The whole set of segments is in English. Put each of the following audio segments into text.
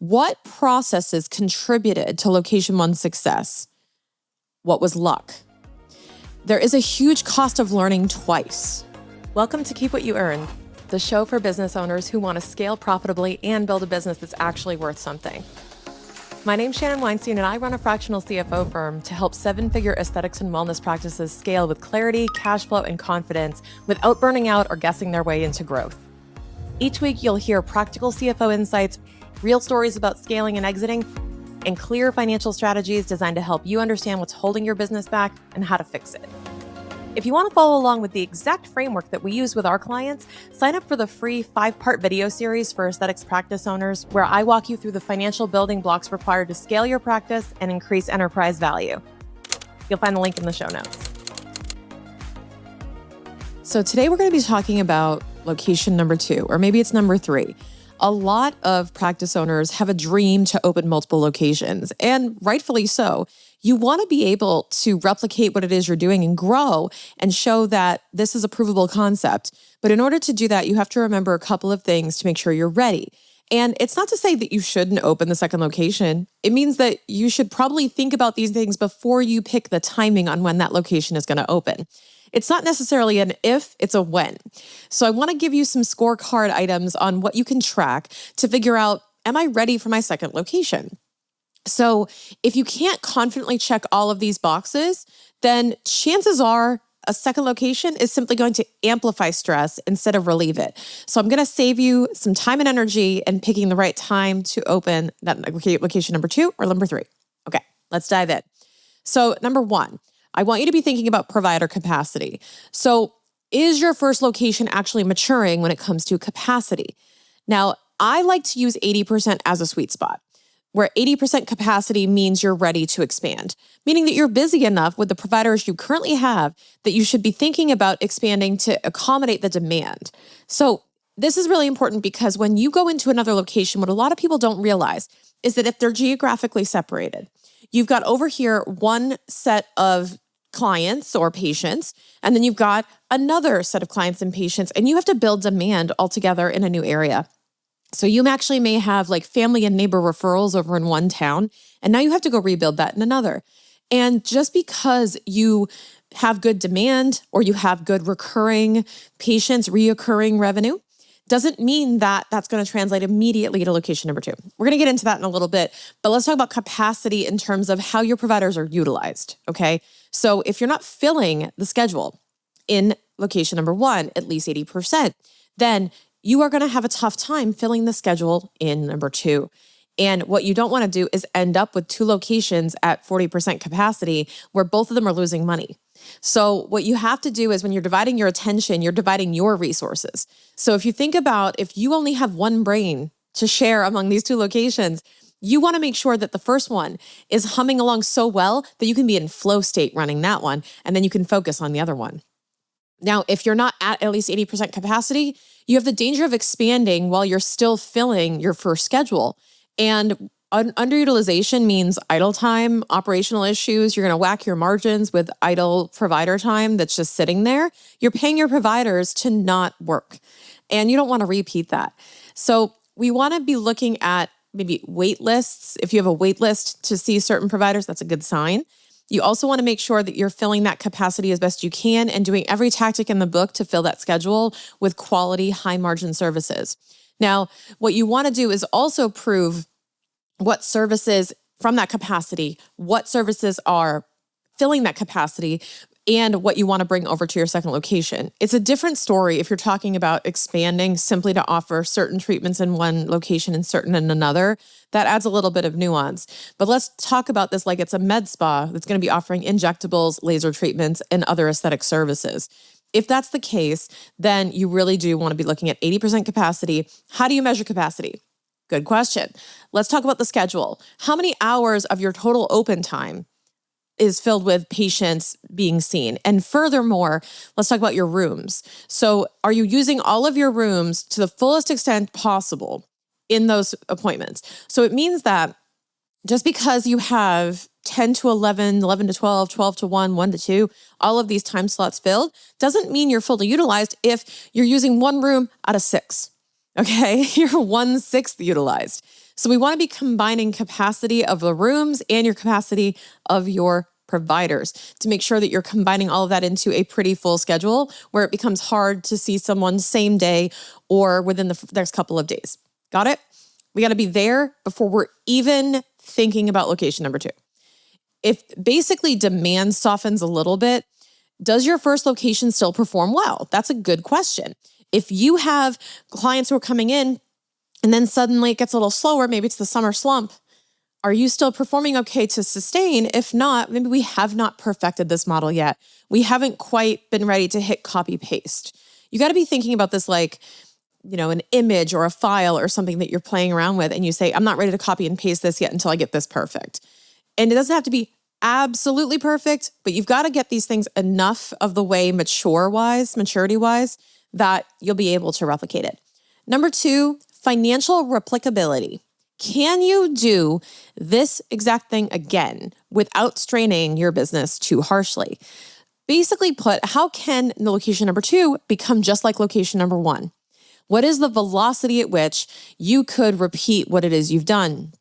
What processes contributed to location one's success? What was luck? There is a huge cost of learning twice. Welcome to Keep What You Earn, the show for business owners who want to scale profitably and build a business that's actually worth something. My name's Shannon Weinstein, and I run a fractional CFO firm to help seven-figure aesthetics and wellness practices scale with clarity, cash flow, and confidence without burning out or guessing their way into growth. Each week, you'll hear practical CFO insights, real stories about scaling and exiting, and clear financial strategies designed to help you understand what's holding your business back and how to fix it. If you want to follow along with the exact framework that we use with our clients, sign up for the free 5-part video series for aesthetics practice owners, where I walk you through the financial building blocks required to scale your practice and increase enterprise value. You'll find the link in the show notes. So today we're going to be talking about location number 2, or maybe it's number 3. A lot of practice owners have a dream to open multiple locations, and rightfully so. You want to be able to replicate what it is you're doing and grow and show that this is a provable concept. But in order to do that, you have to remember a couple of things to make sure you're ready. And it's not to say that you shouldn't open the second location. It means that you should probably think about these things before you pick the timing on when that location is going to open. It's not necessarily an if, it's a when. So I want to give you some scorecard items on what you can track to figure out, am I ready for my second location? So if you can't confidently check all of these boxes, then chances are a second location is simply going to amplify stress instead of relieve it. So I'm going to save you some time and energy in picking the right time to open that location number 2 or number 3. Okay, let's dive in. So number 1, I want you to be thinking about provider capacity. So is your first location actually maturing when it comes to capacity? Now, I like to use 80% as a sweet spot, where 80% capacity means you're ready to expand, meaning that you're busy enough with the providers you currently have that you should be thinking about expanding to accommodate the demand. So this is really important because when you go into another location, what a lot of people don't realize is that if they're geographically separated, you've got over here one set of clients or patients, and then you've got another set of clients and patients, and you have to build demand altogether in a new area. So you actually may have like family and neighbor referrals over in one town, and now you have to go rebuild that in another. And just because you have good demand or you have good recurring patients, reoccurring revenue, doesn't mean that that's going to translate immediately to location number 2. We're going to get into that in a little bit, but let's talk about capacity in terms of how your providers are utilized, okay? So if you're not filling the schedule in location number 1, at least 80%, then you are going to have a tough time filling the schedule in number 2. And what you don't want to do is end up with 2 locations at 40% capacity where both of them are losing money. So what you have to do is when you're dividing your attention, you're dividing your resources. So if you think about if you only have one brain to share among these 2 locations, you want to make sure that the first one is humming along so well that you can be in flow state running that one, and then you can focus on the other one. Now, if you're not at least 80% capacity, you have the danger of expanding while you're still filling your first schedule. And underutilization means idle time, operational issues. You're going to whack your margins with idle provider time that's just sitting there. You're paying your providers to not work, and you don't want to repeat that. So we want to be looking at maybe wait lists. If you have a wait list to see certain providers, that's a good sign. You also want to make sure that you're filling that capacity as best you can and doing every tactic in the book to fill that schedule with quality, high margin services. Now, what you want to do is also prove what services from that capacity, what services are filling that capacity, and what you want to bring over to your second location. It's a different story if you're talking about expanding simply to offer certain treatments in one location and certain in another. That adds a little bit of nuance. But let's talk about this like it's a med spa that's going to be offering injectables, laser treatments, and other aesthetic services. If that's the case, then you really do want to be looking at 80% capacity. How do you measure capacity? Good question. Let's talk about the schedule. How many hours of your total open time is filled with patients being seen? And furthermore, let's talk about your rooms. So are you using all of your rooms to the fullest extent possible in those appointments? So it means that just because you have 10 to 11, 11 to 12, 12 to 1, 1 to 2, all of these time slots filled, doesn't mean you're fully utilized if you're using one room out of 6. Okay, you're 1/6 utilized. So we want to be combining capacity of the rooms and your capacity of your providers to make sure that you're combining all of that into a pretty full schedule where it becomes hard to see someone same day or within the next couple of days. Got it? We got to be there before we're even thinking about location number 2. If basically demand softens a little bit, does your first location still perform well? That's a good question. If you have clients who are coming in and then suddenly it gets a little slower, maybe it's the summer slump, are you still performing okay to sustain? If not, maybe we have not perfected this model yet. We haven't quite been ready to hit copy paste. You got to be thinking about this like, an image or a file or something that you're playing around with, and you say, I'm not ready to copy and paste this yet until I get this perfect. And it doesn't have to be absolutely perfect, but you've got to get these things enough of the way maturity-wise, that you'll be able to replicate it. Number 2, financial replicability. Can you do this exact thing again without straining your business too harshly? Basically put, how can the location number 2 become just like location number 1? What is the velocity at which you could repeat what it is you've done?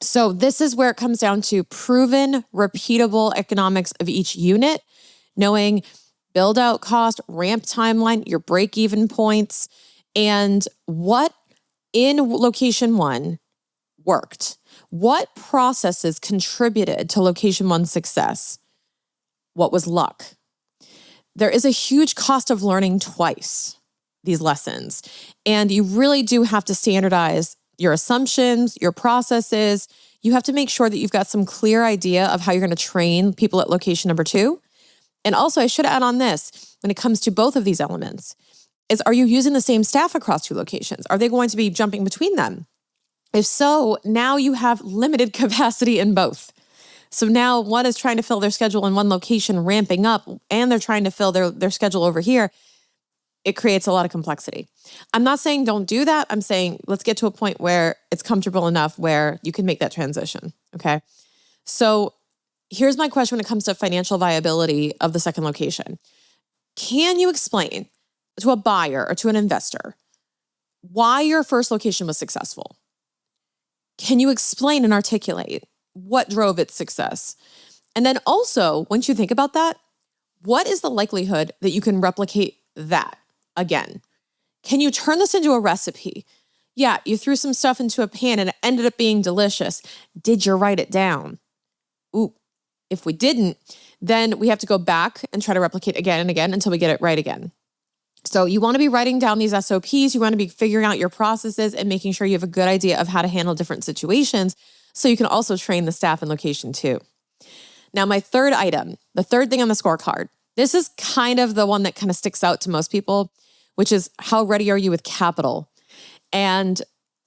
So this is where it comes down to proven, repeatable economics of each unit, knowing build out cost, ramp timeline, your break-even points, and what in location 1 worked. What processes contributed to location 1's success? What was luck? There is a huge cost of learning twice these lessons, and you really do have to standardize your assumptions, your processes. You have to make sure that you've got some clear idea of how you're going to train people at location number 2. And also, I should add on this, when it comes to both of these elements, is are you using the same staff across 2 locations? Are they going to be jumping between them? If so, now you have limited capacity in both. So now one is trying to fill their schedule in one location, ramping up, and they're trying to fill their schedule over here. It creates a lot of complexity. I'm not saying don't do that. I'm saying let's get to a point where it's comfortable enough where you can make that transition, okay? So here's my question when it comes to financial viability of the second location. Can you explain to a buyer or to an investor why your first location was successful? Can you explain and articulate what drove its success? And then also, once you think about that, what is the likelihood that you can replicate that again? Can you turn this into a recipe? Yeah, you threw some stuff into a pan and it ended up being delicious. Did you write it down? Ooh, if we didn't, then we have to go back and try to replicate again and again until we get it right again. So you want to be writing down these SOPs. You want to be figuring out your processes and making sure you have a good idea of how to handle different situations so you can also train the staff in location 2. Now, my third item, the third thing on the scorecard, this is kind of the one that kind of sticks out to most people, which is how ready are you with capital? And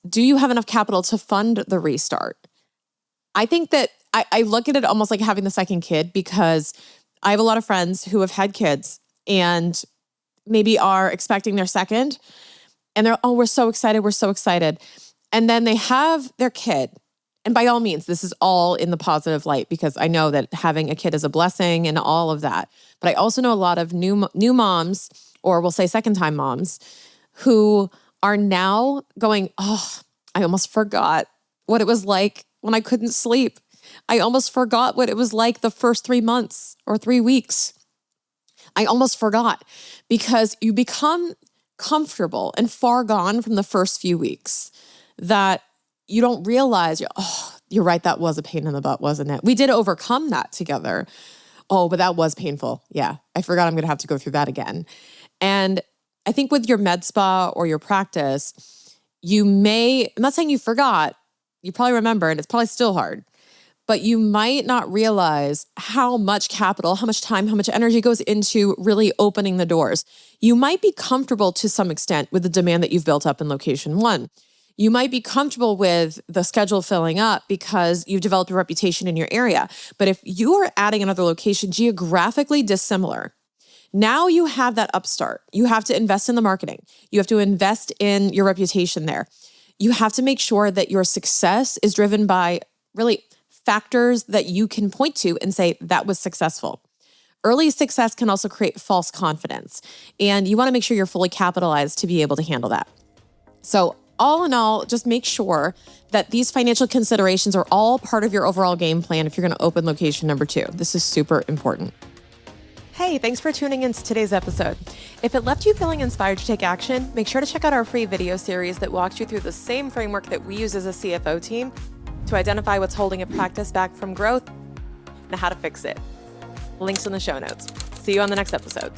do you have enough capital to fund the restart? I think that I look at it almost like having the second kid, because I have a lot of friends who have had kids and maybe are expecting their second, and they're, oh, we're so excited. And then they have their kid. And by all means, this is all in the positive light, because I know that having a kid is a blessing and all of that. But I also know a lot of new moms, or we'll say second-time moms, who are now going, oh, I almost forgot what it was like when I couldn't sleep. I almost forgot what it was like the first 3 months or 3 weeks. I almost forgot, because you become comfortable and far gone from the first few weeks that you don't realize, you're right, that was a pain in the butt, wasn't it? We did overcome that together. Oh, but that was painful. Yeah, I forgot I'm going to have to go through that again. And I think with your med spa or your practice, I'm not saying you forgot, you probably remember, and it's probably still hard, but you might not realize how much capital, how much time, how much energy goes into really opening the doors. You might be comfortable to some extent with the demand that you've built up in location 1. You might be comfortable with the schedule filling up because you've developed a reputation in your area. But if you are adding another location geographically dissimilar, now you have that upstart. You have to invest in the marketing. You have to invest in your reputation there. You have to make sure that your success is driven by really factors that you can point to and say, that was successful. Early success can also create false confidence, and you want to make sure you're fully capitalized to be able to handle that. So all in all, just make sure that these financial considerations are all part of your overall game plan if you're going to open location number 2. This is super important. Hey, thanks for tuning in to today's episode. If it left you feeling inspired to take action, make sure to check out our free video series that walks you through the same framework that we use as a CFO team to identify what's holding a practice back from growth and how to fix it. Links in the show notes. See you on the next episode.